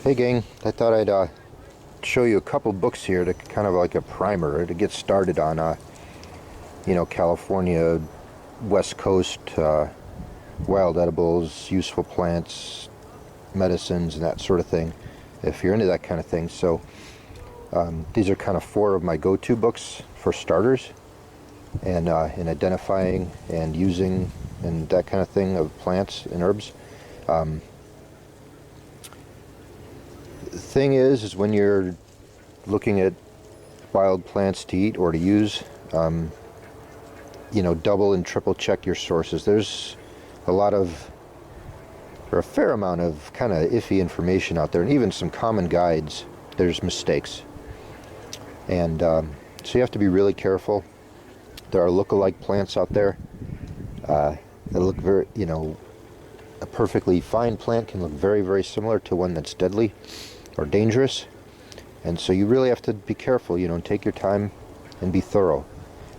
Hey gang, I thought I'd show you a couple books here to kind of like a primer to get started on California West Coast wild edibles, useful plants, medicines, and that sort of thing, if you're into that kind of thing. So these are kind of 4 of my go-to books for starters, and in identifying and using and that kind of thing of plants and herbs. The thing is when you're looking at wild plants to eat or to use, double and triple check your sources. There's a fair amount of kind of iffy information out there, and even some common guides, there's mistakes. And so you have to be really careful. There are look-alike plants out there that look very, a perfectly fine plant can look very, very similar to one that's deadly or dangerous. And so you really have to be careful, and take your time and be thorough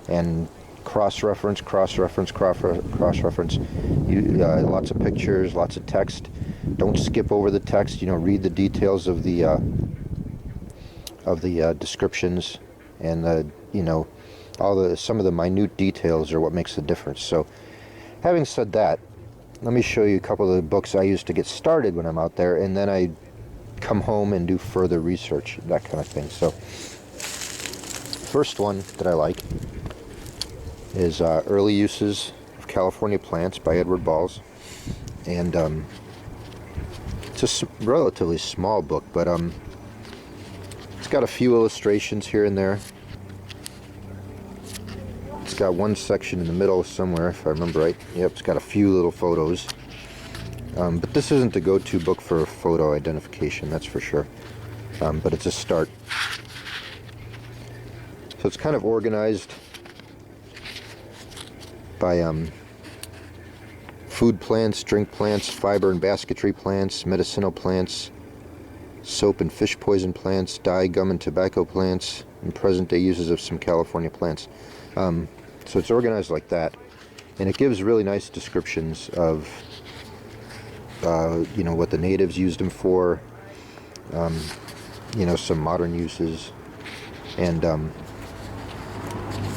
and cross-reference. Lots of pictures, lots of text. Don't skip over the text. Read the details of the descriptions, and some of the minute details are what makes the difference. So, having said that, let me show you a couple of the books I use to get started when I'm out there, and then I come home and do further research, that kind of thing. So, first one that I like is Early Uses of California Plants by Edward Balls. And it's a relatively small book, but it's got a few illustrations here and there. It's got one section in the middle somewhere, if I remember right. Yep, it's got a few little photos. But this isn't the go-to book for photo identification, that's for sure. But it's a start. So it's kind of organized by food plants, drink plants, fiber and basketry plants, medicinal plants, soap and fish poison plants, dye, gum, and tobacco plants, and present-day uses of some California plants. So it's organized like that, and it gives really nice descriptions of what the natives used them for, some modern uses, and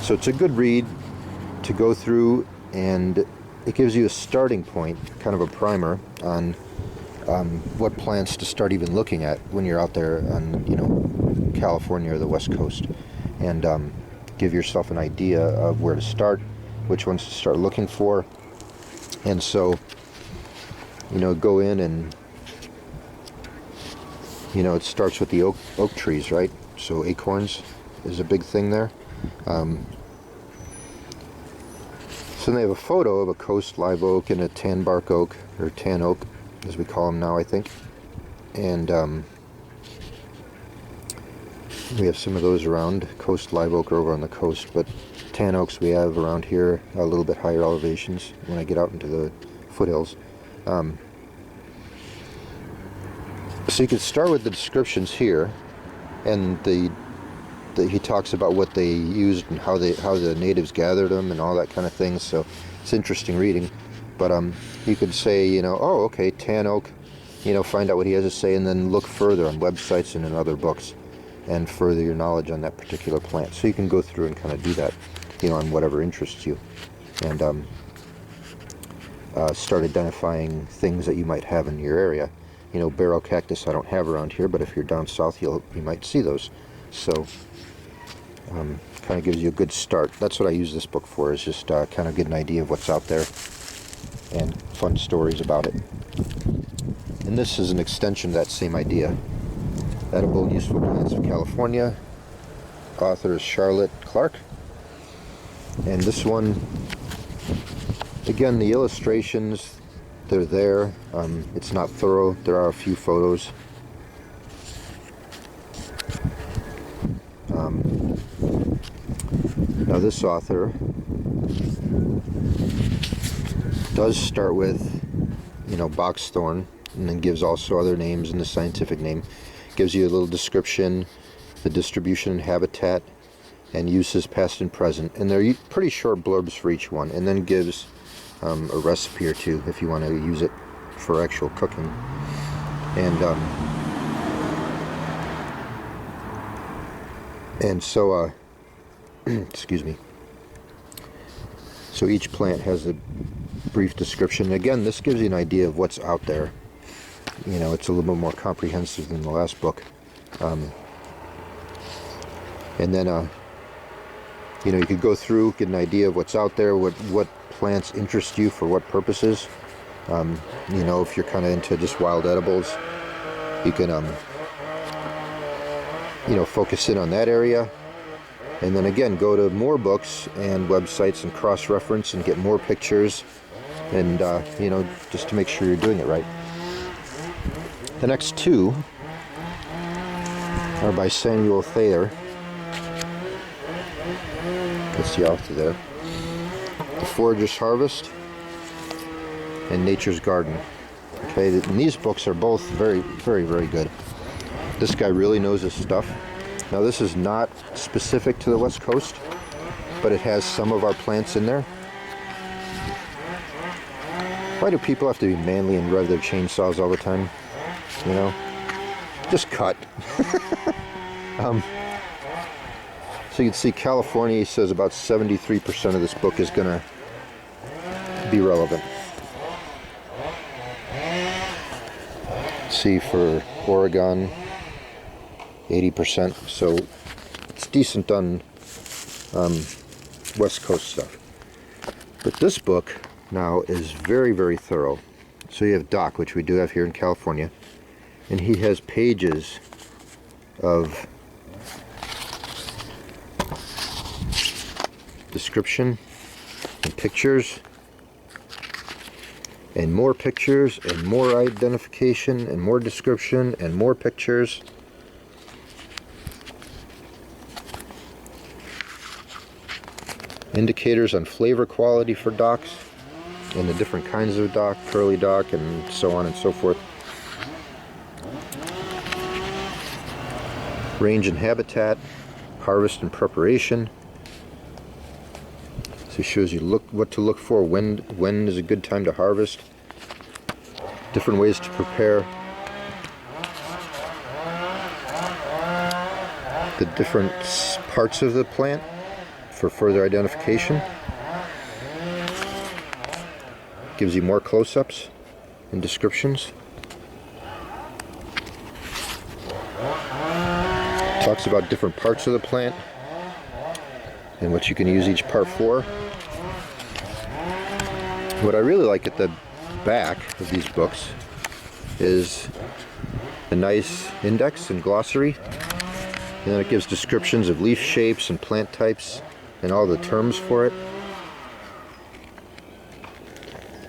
so it's a good read to go through, and it gives you a starting point, kind of a primer on what plants to start even looking at when you're out there on California or the West Coast, and give yourself an idea of where to start, which ones to start looking for. And so go in and it starts with the oak trees, right? So acorns is a big thing there. So they have a photo of a coast live oak and a tan bark oak, or tan oak as we call them now, I think. And we have some of those around. Coast live oak are over on the coast, but tan oaks we have around here, a little bit higher elevations when I get out into the foothills. So you could start with the descriptions here, and he talks about what they used and how the natives gathered them and all that kind of thing. So it's interesting reading. But you could say, oh, okay, tan oak, find out what he has to say, and then look further on websites and in other books and further your knowledge on that particular plant. So you can go through and kind of do that, on whatever interests you, and start identifying things that you might have in your area. Barrel cactus I don't have around here, but if you're down south, you might see those. So kind of gives you a good start. That's what I use this book for, is just kind of get an idea of what's out there and fun stories about it. And this is an extension of that same idea. Edible and Useful Plants of California. Author is Charlotte Clark. And this one, again, the illustrations, they're there. It's not thorough. There are a few photos. Now this author does start with, boxthorn, and then gives also other names and the scientific name. Gives you a little description, the distribution and habitat, and uses past and present, and they're pretty short blurbs for each one, and then gives a recipe or two if you want to use it for actual cooking. And so excuse me. So each plant has a brief description. Again, this gives you an idea of what's out there. You know, it's a little bit more comprehensive than the last book. And then you know, you could go through, get an idea of what's out there, what plants interest you for what purposes. You know, if you're kind of into just wild edibles, you can you know, focus in on that area, and then again go to more books and websites and cross-reference and get more pictures, and you know, just to make sure you're doing it right. The next two are by Samuel Thayer. Let's see off to there. The Forager's Harvest and Nature's Garden. Okay, and these books are both very, very, very good. This guy really knows his stuff. Now this is not specific to the West Coast, but it has some of our plants in there. Why do people have to be manly and rev their chainsaws all the time? You know? Just cut. So you can see California says about 73% of this book is going to be relevant. See, for Oregon, 80%, so it's decent on West Coast stuff. But this book now is very, very thorough. So you have Doc, which we do have here in California, and he has pages of description and pictures and more pictures and more identification and more description and more pictures. Indicators on flavor quality for docks and the different kinds of dock, curly dock, and so on and so forth. Range and habitat, harvest and preparation. So it shows you what to look for, when is a good time to harvest, different ways to prepare, the different parts of the plant for further identification. Gives you more close-ups and descriptions. Talks about different parts of the plant and what you can use each part for. What I really like at the back of these books is a nice index and glossary, and then it gives descriptions of leaf shapes and plant types and all the terms for it,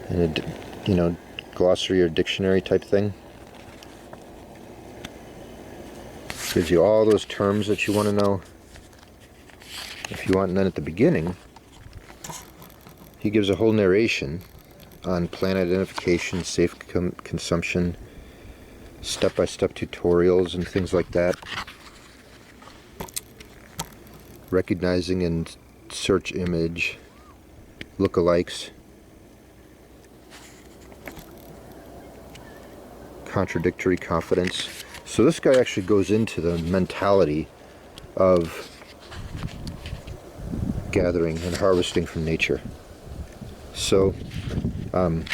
and a, you know, glossary or dictionary type thing. Gives you all those terms that you want to know if you want, and then at the beginning he gives a whole narration on plant identification, safe consumption, step-by-step tutorials and things like that. Recognizing and search image lookalikes, contradictory confidence. So this guy actually goes into the mentality of gathering and harvesting from nature. So in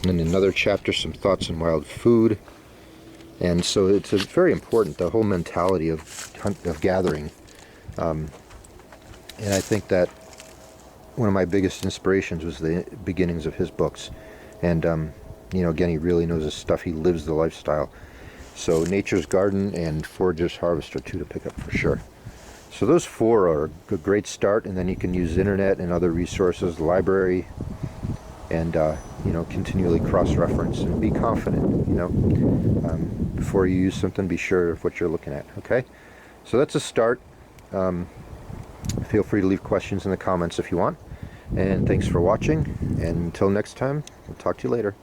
another chapter, some thoughts on wild food. And so it's very important, the whole mentality of gathering. And I think that one of my biggest inspirations was the beginnings of his books. And, you know, again, he really knows his stuff. He lives the lifestyle. So Nature's Garden and Forager's Harvest are two to pick up for sure. So those four are a great start, and then you can use internet and other resources, the library, and you know, continually cross-reference and be confident. You know, before you use something, be sure of what you're looking at. Okay, so that's a start. Feel free to leave questions in the comments if you want. And thanks for watching. And until next time, we'll talk to you later.